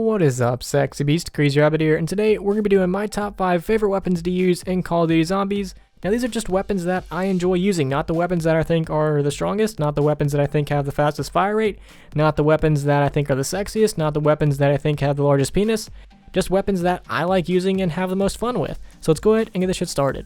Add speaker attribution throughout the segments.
Speaker 1: What is up, sexy beast? Crazy Rabbit here, and today we're going to be doing my top 5 favorite weapons to use in Call of Duty Zombies. Now these are just weapons that I enjoy using, not the weapons that I think are the strongest, not the weapons that I think have the fastest fire rate, not the weapons that I think are the sexiest, not the weapons that I think have the largest penis, just weapons that I like using and have the most fun with. So let's go ahead and get this shit started.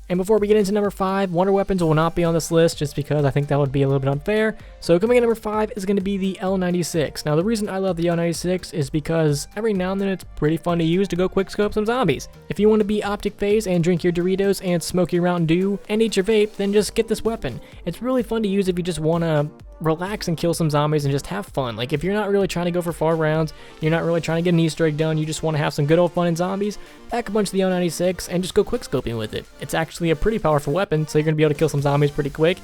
Speaker 1: And before we get into number 5, wonder weapons will not be on this list just because I think that would be a little bit unfair. So coming in number 5 is going to be the L96. Now the reason I love the L96 is because every now and then it's pretty fun to use to go quickscope some zombies. If you want to be optic phase and drink your Doritos and smoke your Mountain Dew and eat your vape, then just get this weapon. It's really fun to use if you just want to relax and kill some zombies and just have fun. Like if you're not really trying to go for far rounds, you're not really trying to get an Easter egg done, you just want to have some good old fun in zombies, pack a bunch of the L96 and just go quickscoping with it. It's actually a pretty powerful weapon, so you're going to be able to kill some zombies pretty quick.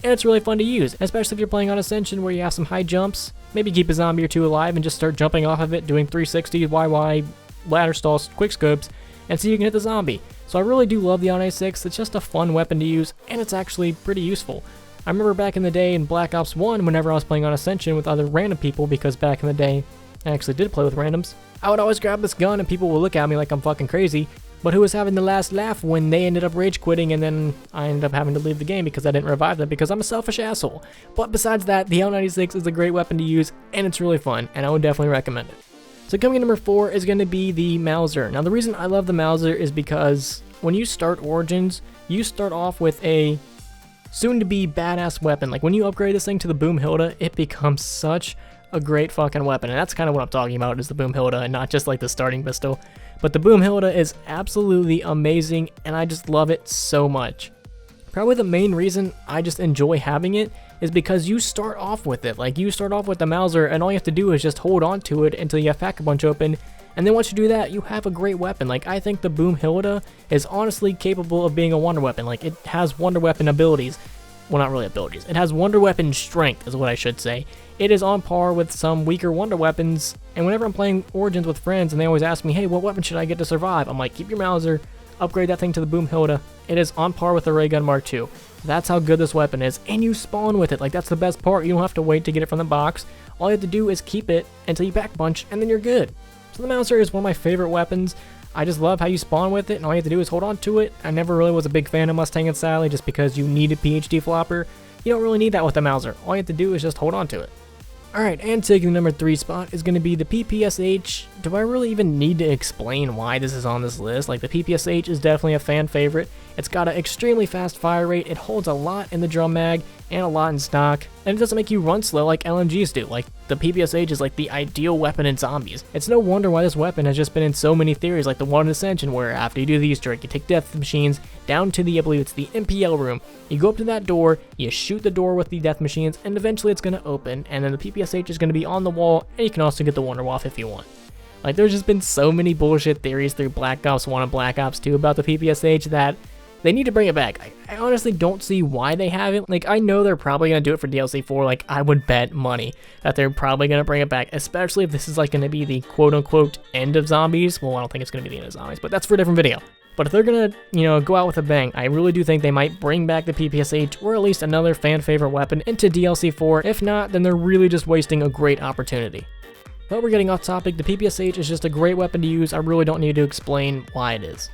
Speaker 1: And it's really fun to use, especially if you're playing on Ascension where you have some high jumps. Maybe keep a zombie or two alive and just start jumping off of it, doing 360 YY ladder stall quickscopes, and see if you can hit the zombie. So I really do love the L96. It's just a fun weapon to use, and it's actually pretty useful. I remember back in the day in Black Ops 1, whenever I was playing on Ascension with other random people, because back in the day, I actually did play with randoms, I would always grab this gun and people would look at me like I'm fucking crazy, but who was having the last laugh when they ended up rage quitting and then I ended up having to leave the game because I didn't revive them because I'm a selfish asshole. But besides that, the L96 is a great weapon to use and it's really fun, and I would definitely recommend it. So coming in number 4 is going to be the Mauser. Now the reason I love the Mauser is because when you start Origins, you start off with a soon-to-be badass weapon. Like when you upgrade this thing to the Boom Hilda, it becomes such a great fucking weapon, and that's kind of what I'm talking about, is the Boom Hilda and not just like the starting pistol. But the Boom Hilda is absolutely amazing and I just love it so much. Probably the main reason I just enjoy having it is because you start off with it. Like you start off with the Mauser and all you have to do is just hold on to it until you have Pack-a-Punch open. And then once you do that, you have a great weapon. Like, I think the Boom Hilda is honestly capable of being a wonder weapon. Like, it has wonder weapon abilities. Well, not really abilities. It has wonder weapon strength, is what I should say. It is on par with some weaker wonder weapons. And whenever I'm playing Origins with friends and they always ask me, hey, what weapon should I get to survive? I'm like, keep your Mauser, upgrade that thing to the Boom Hilda. It is on par with the Ray Gun Mark II. That's how good this weapon is. And you spawn with it. Like, that's the best part. You don't have to wait to get it from the box. All you have to do is keep it until you Pack-a-Punch, and then you're good. So the Mauser is one of my favorite weapons. I just love how you spawn with it, and all you have to do is hold on to it. I never really was a big fan of Mustang and Sally just because you need a PhD flopper. You don't really need that with the Mauser. All you have to do is just hold on to it. Alright, and taking the number 3 spot is going to be the PPSH. Do I really even need to explain why this is on this list? Like, the PPSH is definitely a fan favorite. It's got an extremely fast fire rate, it holds a lot in the drum mag, and a lot in stock, and it doesn't make you run slow like LMGs do. Like, the PPSH is like the ideal weapon in zombies. It's no wonder why this weapon has just been in so many theories, like the one in Ascension, where after you do the Easter egg, you take death machines down to the, I believe it's the MPL room, you go up to that door, you shoot the door with the death machines, and eventually it's going to open, and then the PPSH is going to be on the wall, and you can also get the Wonder Waff if you want. Like, there's just been so many bullshit theories through Black Ops 1 and Black Ops 2 about the PPSH that they need to bring it back. I honestly don't see why they haven't. Like, I know they're probably going to do it for DLC 4. Like, I would bet money that they're probably going to bring it back, especially if this is, like, going to be the quote-unquote end of zombies. Well, I don't think it's going to be the end of zombies, but that's for a different video. But if they're going to, you know, go out with a bang, I really do think they might bring back the PPSH or at least another fan-favorite weapon into DLC 4. If not, then they're really just wasting a great opportunity. But we're getting off topic. The PPSH is just a great weapon to use. I really don't need to explain why it is.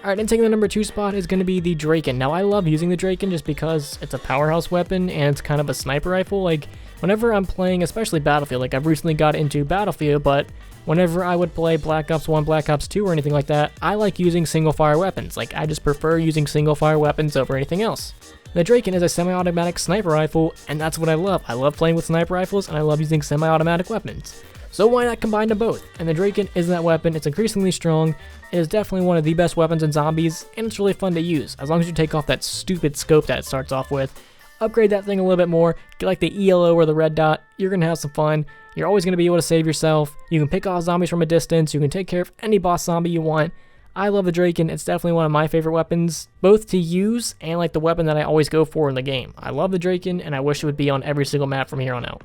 Speaker 1: Alright, and taking the number 2 spot is going to be the Draken. Now, I love using the Draken just because it's a powerhouse weapon and it's kind of a sniper rifle. Like, whenever I'm playing, especially Battlefield, like I've recently got into Battlefield, but whenever I would play Black Ops 1, Black Ops 2, or anything like that, I like using single fire weapons. Like, I just prefer using single fire weapons over anything else. The Draken is a semi-automatic sniper rifle, and that's what I love. I love playing with sniper rifles, and I love using semi-automatic weapons. So why not combine them both? And the Draken is that weapon. It's increasingly strong. It is definitely one of the best weapons in zombies, and it's really fun to use. As long as you take off that stupid scope that it starts off with, upgrade that thing a little bit more, get like the ELO or the red dot, you're going to have some fun. You're always going to be able to save yourself. You can pick off zombies from a distance. You can take care of any boss zombie you want. I love the Draken. It's definitely one of my favorite weapons, both to use and like the weapon that I always go for in the game. I love the Draken, and I wish it would be on every single map from here on out.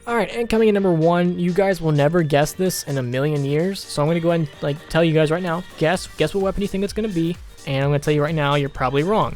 Speaker 1: Alright, and coming in number 1, you guys will never guess this in a million years, so I'm going to go ahead and like tell you guys right now, guess what weapon you think it's going to be, and I'm going to tell you right now, you're probably wrong.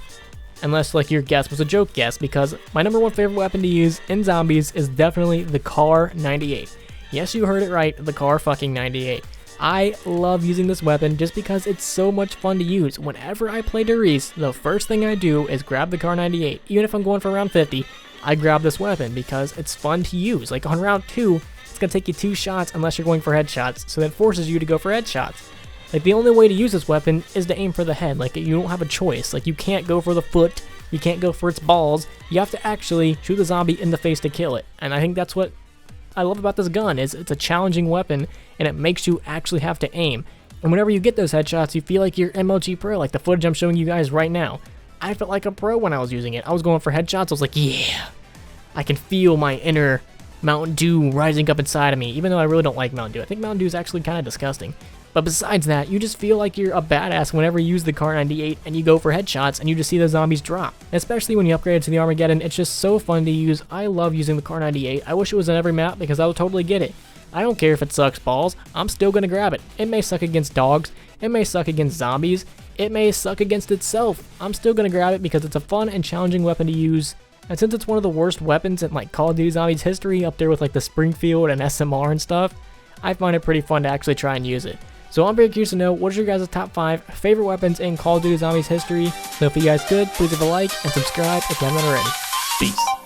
Speaker 1: Unless like your guess was a joke guess, because my number 1 favorite weapon to use in zombies is definitely the Kar 98. Yes, you heard it right, the Kar fucking 98. I love using this weapon just because it's so much fun to use. Whenever I play Darius, the first thing I do is grab the Kar 98. Even if I'm going for round 50, I grab this weapon because it's fun to use. Like on round 2, it's going to take you 2 shots unless you're going for headshots, so that forces you to go for headshots. Like the only way to use this weapon is to aim for the head. Like you don't have a choice. Like you can't go for the foot, you can't go for its balls. You have to actually shoot the zombie in the face to kill it. And I think that's what I love about this gun, is it's a challenging weapon and it makes you actually have to aim. And whenever you get those headshots, you feel like you're MLG pro, like the footage I'm showing you guys right now. I felt like a pro when I was using it. I was going for headshots, I was like, yeah, I can feel my inner Mountain Dew rising up inside of me, even though I really don't like Mountain Dew. I think Mountain Dew is actually kind of disgusting. But besides that, you just feel like you're a badass whenever you use the Kar 98 and you go for headshots and you just see the zombies drop. Especially when you upgrade it to the Armageddon, it's just so fun to use. I love using the Kar 98. I wish it was on every map because I would totally get it. I don't care if it sucks balls, I'm still gonna grab it. It may suck against dogs, it may suck against zombies, it may suck against itself. I'm still gonna grab it because it's a fun and challenging weapon to use. And since it's one of the worst weapons in like Call of Duty Zombies history, up there with like the Springfield and SMR and stuff, I find it pretty fun to actually try and use it. So I'm very curious to know, what is your guys' top 5 favorite weapons in Call of Duty Zombies history? So if you guys could, please leave a like and subscribe if you haven't already. Peace.